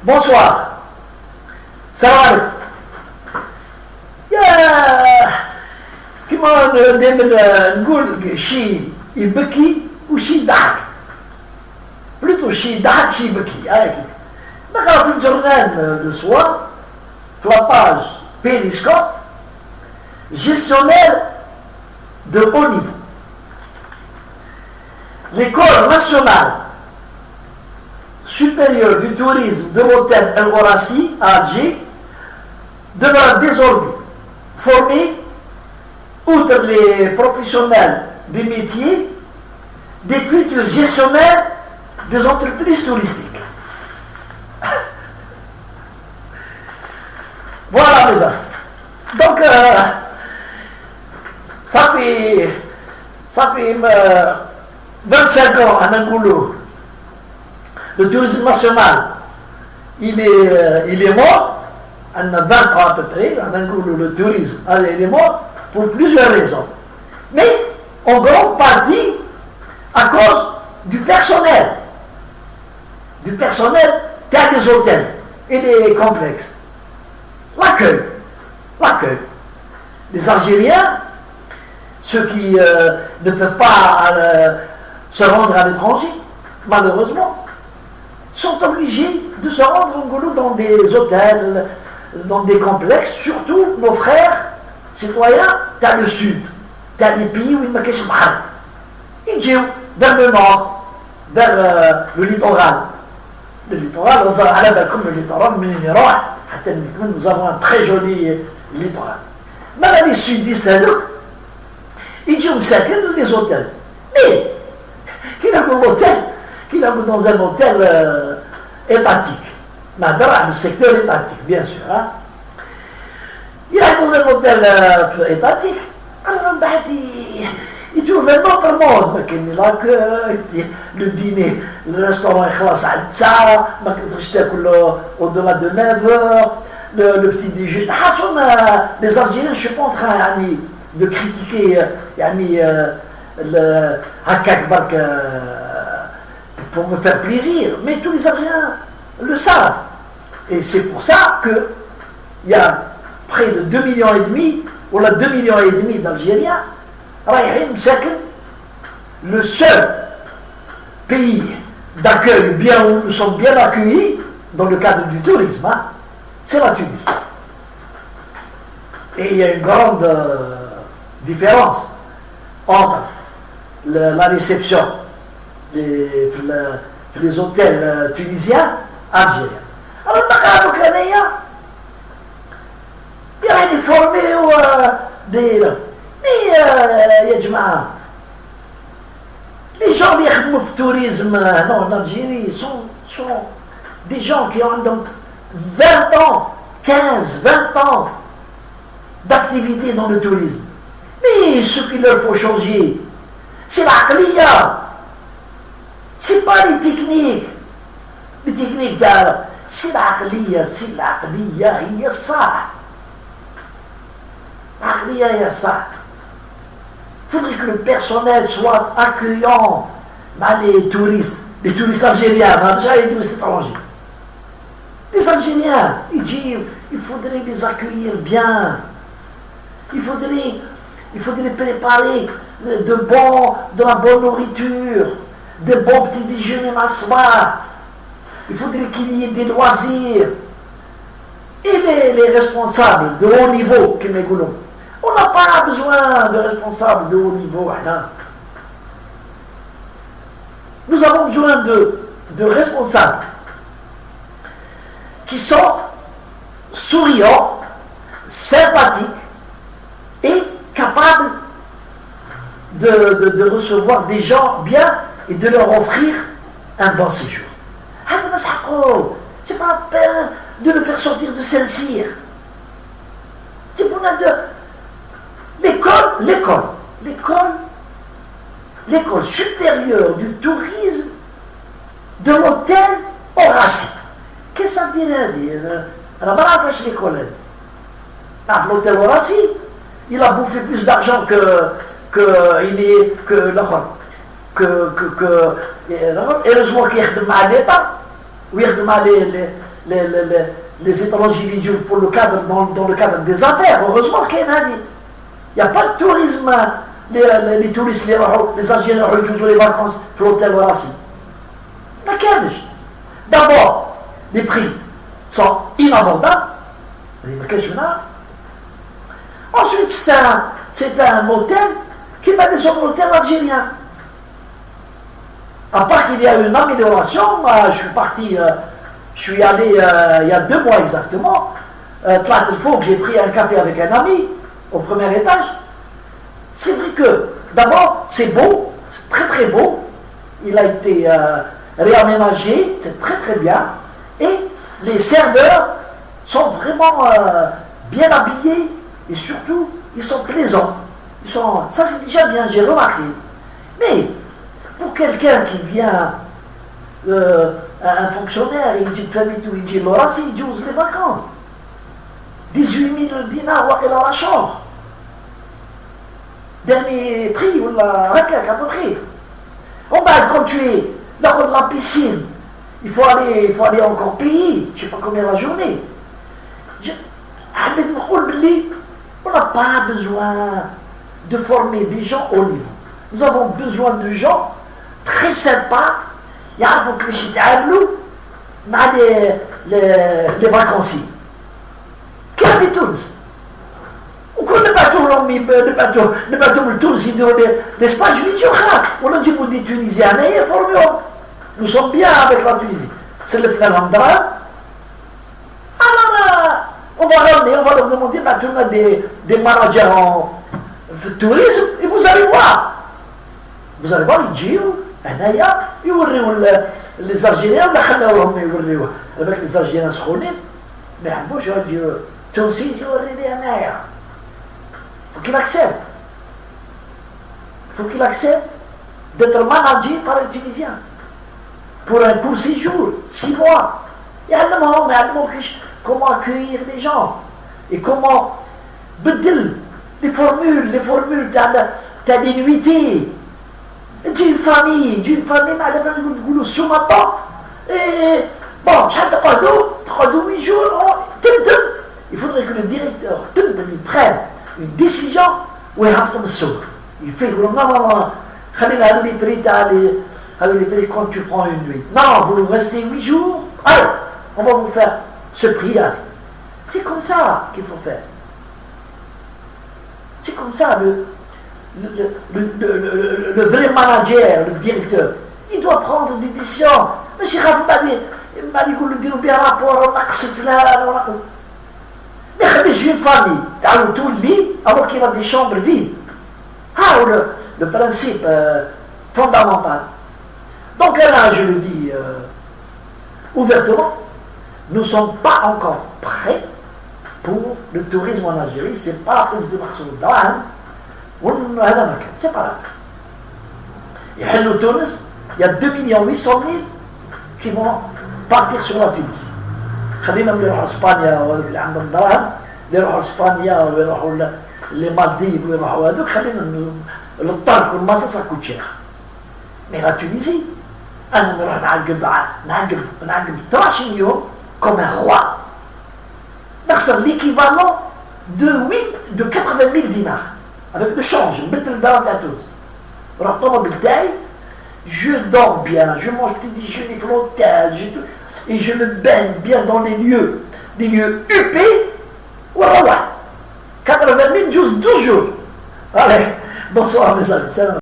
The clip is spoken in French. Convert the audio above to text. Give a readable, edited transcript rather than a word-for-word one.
Bonsoir. Salam alaikum. يا كما دائما نقول شي يبكي وشي يضحك. بلوتو شي يضحك شي يبكي هاكي. نقرا في الجورنال لو سوار في لاباج بيريسكوب gestionnaire de haut niveau. L'école nationale supérieure du tourisme de l'hôtel El Horassi à Alger devra désormais former, outre les professionnels des métiers, des futurs gestionnaires des entreprises touristiques. Voilà mes amis. Donc, ça fait 25 ans à Nangoulou. Le tourisme national, il est mort. On a 20 ans à peu près. À Nangoulou, le tourisme, il est mort pour plusieurs raisons. Mais en grande partie à cause du personnel. Du personnel dans les hôtels et les complexes. L'accueil. Les Algériens, ceux qui ne peuvent pas se rendre à l'étranger, malheureusement, sont obligés de se rendre en Goulou dans des hôtels, dans des complexes, surtout nos frères citoyens dans le sud, dans les pays où il n'y a pas de bahar. Ils vont vers le nord, vers le littoral. Le littoral, comme le littoral, nous avons un très joli littoral. Même les sudistes, ils vont les hôtels. Mais, qu'il a dans un hôtel étatique. Le secteur étatique, bien sûr. Hein. Il est dans un hôtel étatique. Alors, il trouve un autre monde. Il a que le dîner, le restaurant est classé à ça, au-delà de 9h, le petit déjeuner. Les Algériens, je ne suis pas en train de critiquer le Hakak Bark pour me faire plaisir, mais tous les Algériens le savent. Et c'est pour ça qu'il y a près de 2,5 millions, ou là 2,5 millions d'Algériens, le seul pays d'accueil bien où nous sommes bien accueillis dans le cadre du tourisme, hein, c'est la Tunisie. Et il y a une grande différence entre la réception les hôtels tunisiens algériens. Alors, il y a des formés des... Mais, les gens qui font le tourisme en Algérie sont des gens qui ont donc 20 ans, 15, 20 ans d'activité dans le tourisme. Mais ce qu'il leur faut changer, c'est l'aqliya. C'est pas les techniques. Les techniques, c'est l'aqliya, il y a ça. L'aqliya, il y a ça. Il faudrait que le personnel soit accueillant. Les touristes algériens, déjà les touristes étrangers. Les Algériens, il faudrait les accueillir bien. Il faudrait préparer de la bonne nourriture, de bons petits déjeuners masma. Il faudrait qu'il y ait des loisirs. Et les responsables de haut niveau, on n'a pas besoin de responsables de haut niveau. Nous avons besoin de responsables qui sont souriants, sympathiques et capables de recevoir des gens bien et de leur offrir un bon séjour. C'est pas la peine de le faire sortir de Saint-Cyr. C'est pour l'école supérieure du tourisme de l'hôtel Horassi. Qu'est-ce que ça dirait dire? L'école. L'hôtel Horassi, il a bouffé plus d'argent que l'autre. Heureusement qu'il y a l'État, ou il y a les étrangers pour le cadre, dans le cadre des affaires. Heureusement qu'il y a il n'y a pas de tourisme. Les touristes, les Algériens, les vacances, l'hôtel ou Rassi. D'abord, les prix sont inabordables. Ensuite, c'est un hôtel qui mène les autres hôtels algériens. À part qu'il y a une amélioration, je suis allé il y a 2 mois exactement. Il faut que j'ai pris un café avec un ami au premier étage. C'est vrai que, d'abord, c'est beau, c'est très très beau. Il a été réaménagé, c'est très très bien. Et les serveurs sont vraiment bien habillés et surtout, ils sont plaisants. Ça, c'est déjà bien, j'ai remarqué. Mais, pour quelqu'un qui vient, un fonctionnaire, il dit famille, il dit l'Orassi, il dit les vacances. 18 000 dinars, il a la chambre. Dernier prix, ou la raquette à peu près. Quand tu es là de la piscine, il faut aller encore payer, je ne sais pas combien la journée. On n'a pas besoin de former des gens au niveau. Nous avons besoin de gens très sympas. Il faut que je les vacanciers. Qui a fait tous? Ne pas tout le tour, les stages vidéo classe. On a dit pour des Tunisiens, nous sommes bien avec la Tunisie. C'est le Flandra. Alors, on va leur demander maintenant des managers en tourisme et vous allez voir. Vous allez voir, ils disent, les Algériens, avec les Algériens سخونين ما يحبوش يجيو تونسي يجي يوريني انايا. Faut qu'il accepte. Il faut qu'il accepte d'être managé par un Tunisien pour un court séjour, 6 mois. Comment accueillir les gens et comment les formules t'as des nuitées. D'une famille, sous-matin, et bon, chaque 8 jours, il faudrait que le directeur il prenne une décision où il fait non, les prix quand tu prends une nuit. Non, vous restez 8 jours, allez, on va vous faire ce prix. Allez. C'est comme ça qu'il faut faire. C'est comme ça le vrai manager, le directeur, il doit prendre des décisions. Mais je m'a dit que le dire bien rapport au max mais j'ai une famille, dans tout le lit, alors qu'il a des chambres vides. Le principe fondamental. Donc là, je le dis ouvertement, nous ne sommes pas encore prêts pour le tourisme en Algérie. Ce n'est pas la prise de Marseille d'Aran. C'est pas là. Il y a 2 800 000 qui vont partir sur la Tunisie. خلينا من يروحوا اسبانيا واللي عندهم دراهم اللي يروحوا اسبانيا ويروحوا les Maldives ويروحوا هذوك خلينا الطرق والمصر ça coûte cher. Mais la Tunisie, أنا نروح نعقب 12 يوم comme un roi. نخسر l'équivalent de 80 000 dinars. Avec le change, je dors bien, je mange petit déjeuner dans l'hôtel, et je me baigne bien dans les lieux huppés. Voilà, 80 000, 12 jours. Allez, bonsoir mes amis.